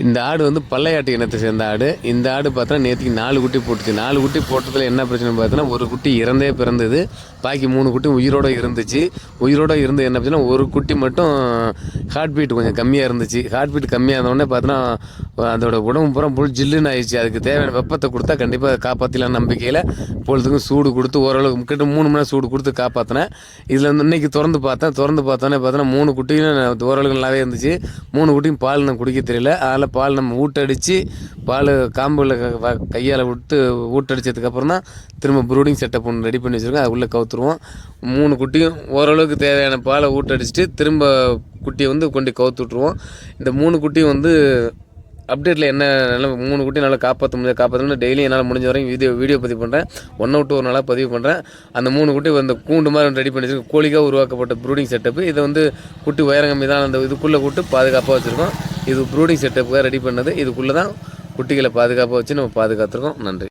இந்த ஆடு வந்து பல்லையாட்டு இனத்தை சேர்ந்த ஆடு. இந்த ஆடு பார்த்தோன்னா நேற்றுக்கு 4 குட்டி போட்டுச்சு. 4 குட்டி போட்டதில் என்ன பிரச்சனைன்னு பார்த்தோன்னா, ஒரு குட்டி இறந்தே பிறந்தது. பாக்கி 3 குட்டி உயிரோடு இருந்துச்சு. உயிரோடு இருந்து என்ன பிரச்சனை, ஒரு குட்டி மட்டும் ஹார்ட் பீட் கொஞ்சம் கம்மியாக இருந்துச்சு. ஹார்ட் பீட் கம்மியாக இருந்தோடனே பார்த்தோன்னா அதோட உடம்பு பூரா புல் ஜில்லுன்னு ஆயிடுச்சு. அதுக்கு தேவையான வெப்பத்தை கொடுத்தா கண்டிப்பாக காப்பாற்றலாம் நம்பிக்கையில் பொழுதுக்கும் சூடு கொடுத்து ஓரளவுக்கு கிட்ட 3 மணி நேரம் சூடு கொடுத்து காப்பாற்றினேன். இதில் வந்து இன்றைக்கி திறந்து பார்த்தோன்னே 3 குட்டியும் ஓரளவுக்கு நல்லாவே இருந்துச்சு. 3 குட்டியும் பால் நான் குடிக்க தெரியல. அதில் பால் நம்ம ஊட்டடித்து பால் காம்பில் கையால் விட்டு ஊட்டடிச்சதுக்கப்புறம் தான் திரும்ப ப்ரூடிங் செட்டப் ஒன்று ரெடி பண்ணி வச்சுருக்கோம். அது உள்ளே கவுத்துருவோம். 3 குட்டியும் ஓரளவுக்கு தேவையான பாலை ஊட்டடிச்சிட்டு திரும்ப குட்டியை வந்து கொண்டு கவுத்து விட்ருவோம். இந்த 3 குட்டியும் வந்து அப்டேட்டில் என்ன நல்லா 3 குட்டி நல்லா காப்பாற்றணும். டெய்லியும் என்னால் முடிஞ்ச வரைக்கும் வீடியோ பதிவு பண்ணுறேன். ஒன்றை விட்டு ஒரு நாளாக பதிவு பண்ணுறேன். அந்த 3 குட்டி அந்த கூண்டு மாதிரி ரெடி பண்ணி வச்சுருக்கோம். கோழிக்காக உருவாக்கப்பட்ட ப்ரூடிங் செட்டப்பு. இதை வந்து குட்டி உயரங்கம்மி தான் அந்த இதுக்குள்ளே கூட்டு பாதுகாப்பாக வச்சுருக்கோம். இது ப்ரூடிங் செட்டப்புக்காக ரெடி பண்ணது. இதுக்குள்ளே தான் குட்டிகளை பாதுகாப்பாக வச்சு நம்ம பாதுகாத்துருக்கோம். நன்றி.